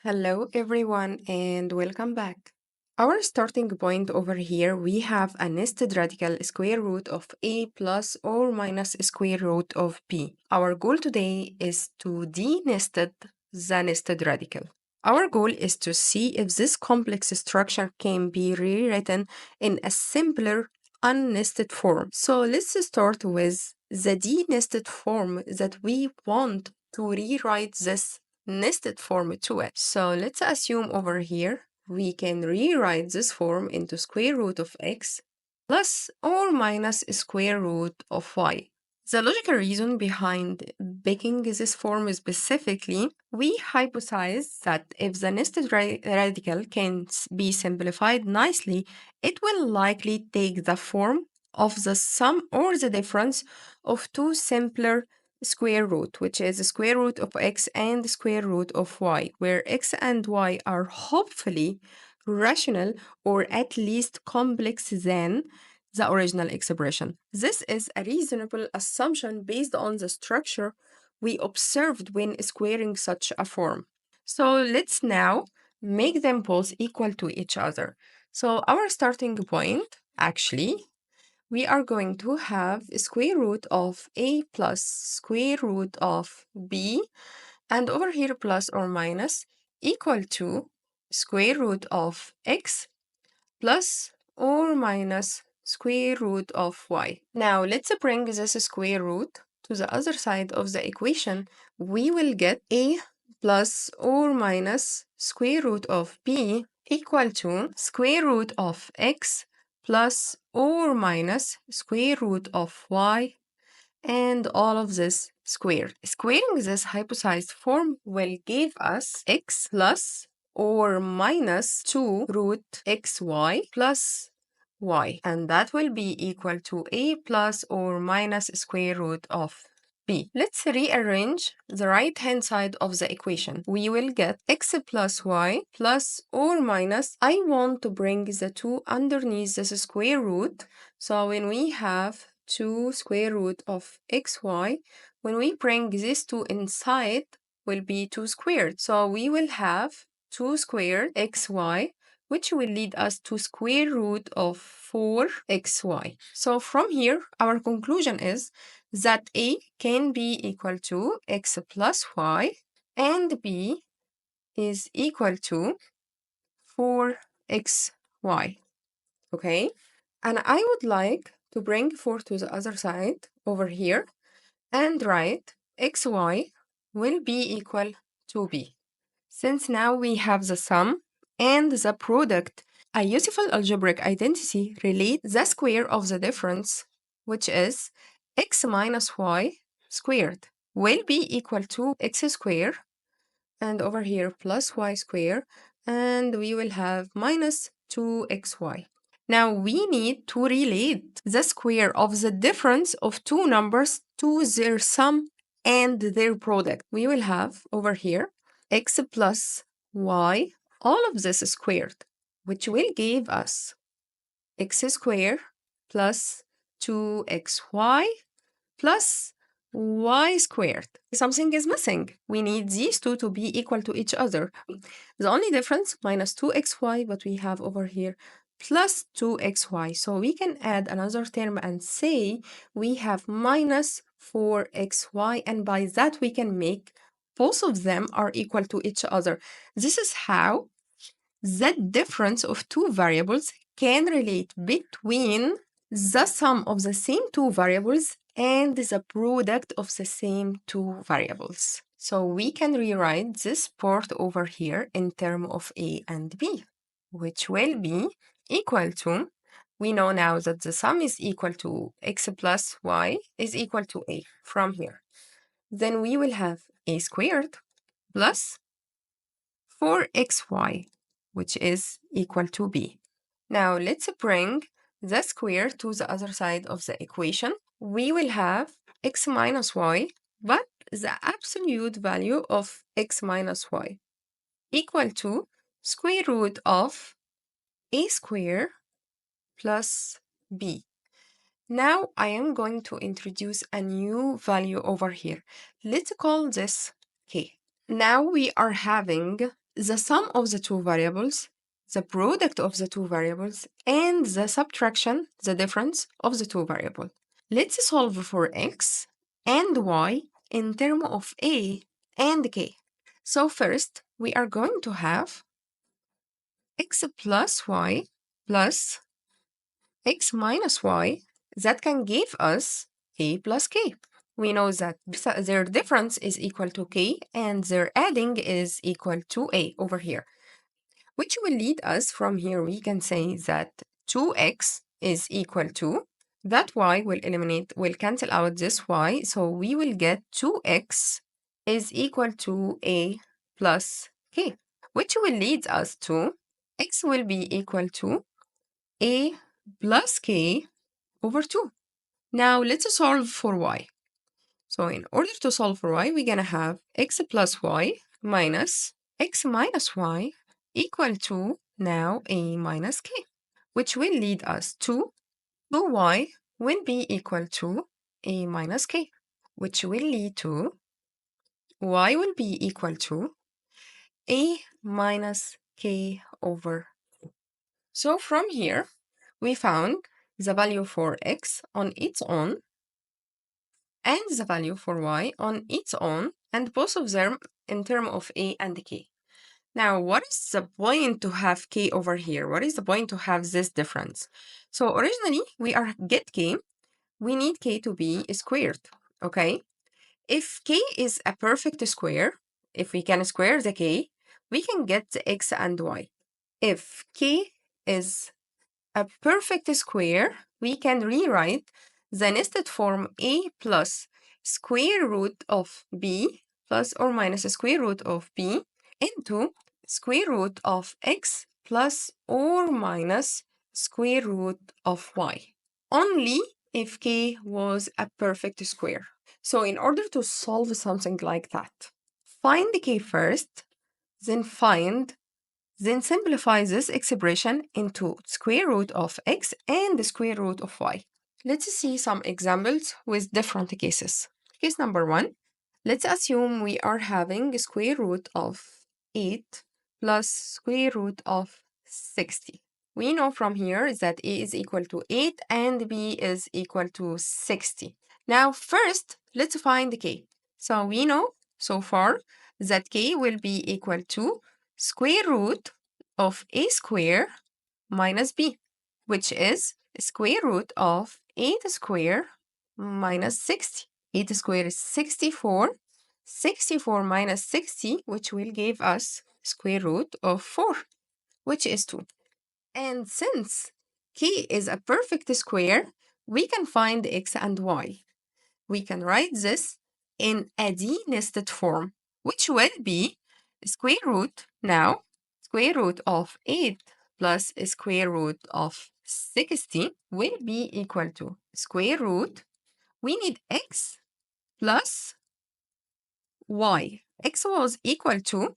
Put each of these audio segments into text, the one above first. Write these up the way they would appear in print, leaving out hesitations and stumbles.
Hello everyone and welcome back. Our starting point over here, we have a nested radical square root of a plus or minus square root of b. Our goal today is to de-nested the nested radical. Our goal is to see if this complex structure can be rewritten in a simpler unnested form. So let's start with the de-nested form that we want to rewrite this nested form to it. So let's assume over here we can rewrite this form into square root of x plus or minus square root of y. The logical reason behind picking this form specifically, we hypothesize that if the nested radical can be simplified nicely, it will likely take the form of the sum or the difference of two simpler square root, which is the square root of x and the square root of y, where x and y are hopefully rational or at least complex than the original expression. This is a reasonable assumption based on the structure we observed when squaring such a form. So let's now make them both equal to each other. So our starting point, actually, we are going to have square root of a plus square root of b, and over here plus or minus equal to square root of x plus or minus square root of y. Now let's bring this square root to the other side of the equation. We will get a plus or minus square root of b equal to square root of x plus or minus square root of y, and all of this squared. Squaring this hypothesized form will give us x plus or minus 2 root xy plus y, and that will be equal to a plus or minus square root of b. Let's rearrange the right-hand side of the equation. We will get x plus y plus or minus. I want to bring the 2 underneath this square root. So when we have 2 square root of xy, when we bring these 2 inside, will be 2 squared. So we will have 2 squared xy, which will lead us to square root of 4xy. So from here, our conclusion is that a can be equal to x plus y and b is equal to 4xy. Okay? And I would like to bring 4 to the other side over here and write xy will be equal to b. Since now we have the sum and the product, a useful algebraic identity relates the square of the difference, which is x minus y squared, will be equal to x squared, and over here plus y squared, and we will have minus 2xy. Now we need to relate the square of the difference of two numbers to their sum and their product. We will have over here x plus y, all of this squared, which will give us x squared plus 2xy plus y squared. Something is missing. We need these two to be equal to each other. The only difference, minus 2xy, but we have over here plus 2xy. So we can add another term and say we have minus 4xy, and by that we can make both of them are equal to each other. This is how the difference of two variables can relate between the sum of the same two variables and the product of the same two variables. So we can rewrite this part over here in terms of a and b, which will be equal to, we know now that the sum is equal to x plus y is equal to a from here. Then we will have a squared plus 4xy, which is equal to b. Now let's bring the square to the other side of the equation. We will have x minus y, but the absolute value of x minus y equal to square root of a square plus b. Now I am going to introduce a new value over here. Let's call this k. Now we are having the sum of the two variables, the product of the two variables, and the subtraction, the difference of the two variables. Let's solve for x and y in terms of a and k. So first, we are going to have x plus y plus x minus y that can give us a plus k. We know that their difference is equal to k and their adding is equal to a over here, which will lead us from here. We can say that 2x is equal to, that y will eliminate, will cancel out this y, so we will get 2x is equal to a plus k, which will lead us to x will be equal to a plus k over 2. Now let's solve for y. So in order to solve for y, we're gonna have x plus y minus x minus y equal to now a minus k, which will lead us to 2y will be equal to a minus k, which will lead to y will be equal to a minus k over 2. So from here, we found the value for x on its own and the value for y on its own, and both of them in terms of a and k. Now, what is the point to have k over here? What is the point to have this difference? So originally, we are get k, we need k to be squared, okay? If k is a perfect square, if we can square the k, we can get the x and y. If k is a perfect square, we can rewrite the nested form a plus square root of b plus or minus square root of b into square root of x plus or minus square root of y, only if k was a perfect square. So in order to solve something like that, find k first, then simplify this expression into square root of x and the square root of y. Let's see some examples with different cases. Case number 1, let's assume we are having a square root of 8 plus square root of 60. We know from here that a is equal to 8 and b is equal to 60. Now first, let's find k. So we know so far that k will be equal to square root of a square minus b, which is square root of 8 square minus 60. 8 square is 64. 64 minus 60, which will give us square root of 4, which is 2. And since k is a perfect square, we can find x and y. We can write this in a Denest form, which will be square root now, square root of 8 plus square root of 60 will be equal to square root. We need x plus y. X was equal to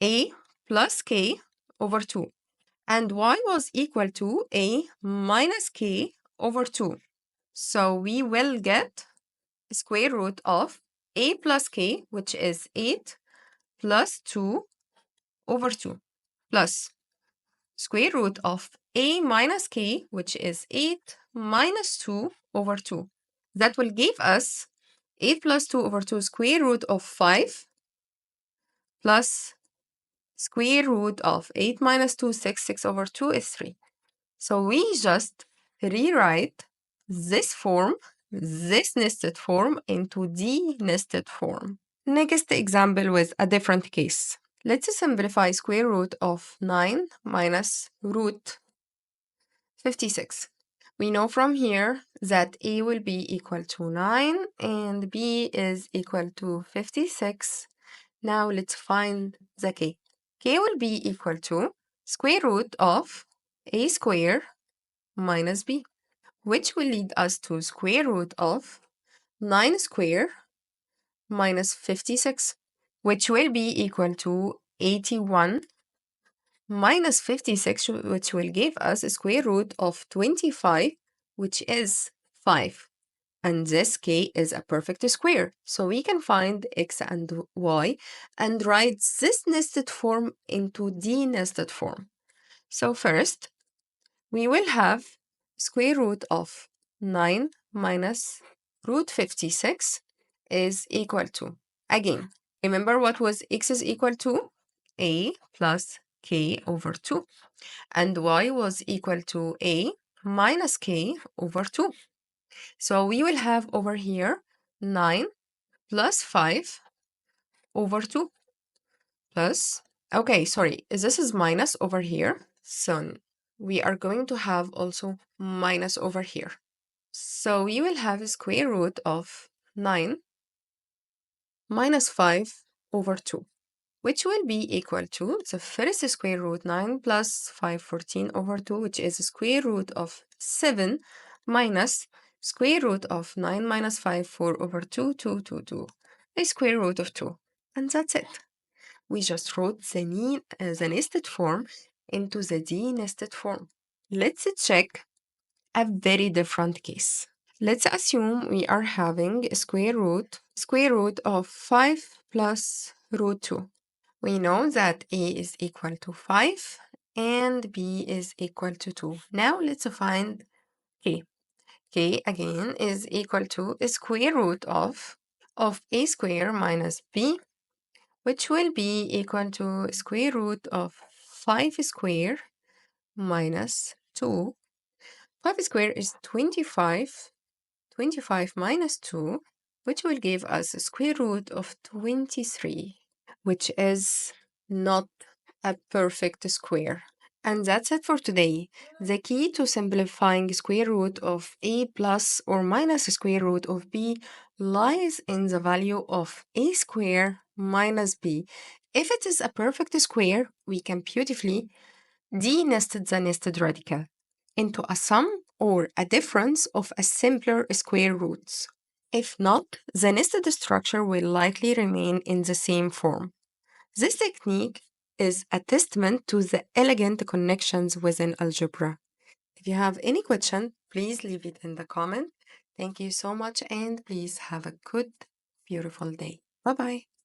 a plus k over 2, and y was equal to a minus k over 2. So we will get square root of a plus k, which is 8 plus 2 over 2, plus square root of a minus k, which is 8 minus 2 over 2. That will give us 8 plus 2 over 2 square root of 5 plus square root of 8 minus 2, 6. 6 over 2 is 3. So we just rewrite this form, this nested form, into Denest form. Next example with a different case. Let's simplify square root of 9 minus root 56. We know from here that a will be equal to 9 and b is equal to 56. Now let's find the k. K will be equal to square root of a square minus b, which will lead us to square root of 9 square minus 56, which will be equal to 81 minus 56, which will give us a square root of 25, which is 5. and this k is a perfect square. So we can find x and y and write this nested form into de-nested form. So first, we will have square root of 9 minus root 56 is equal to, again, remember what was x is equal to? A plus k over 2. And y was equal to a minus k over 2. So we will have over here 9 plus 5 over 2 plus, okay, sorry, this is minus over here. So we are going to have also minus over here. So we will have a square root of 9 minus 5 over 2, which will be equal to the first square root 9 plus 5, 14 over 2, which is square root of 7 minus square root of 9 minus 5, 4 over 2, 2, 2, 2, a square root of 2. And that's it. We just wrote the nested form into the de-nested form. Let's check a very different case. Let's assume we are having a square root of 5 plus root 2. We know that a is equal to 5 and b is equal to 2. Now let's find k. K again is equal to a square root of a square minus b, which will be equal to square root of 5 square minus 2. 5 square is 25. 25 minus 2, which will give us a square root of 23, which is not a perfect square. And that's it for today. The key to simplifying square root of a plus or minus square root of b lies in the value of a square minus b. If it is a perfect square, we can beautifully de-nested the nested radical into a sum or a difference of a simpler square roots. If not, the nested structure will likely remain in the same form. This technique is a testament to the elegant connections within algebra. If you have any question, please leave it in the comment. Thank you so much and please have a good, beautiful day. Bye-bye.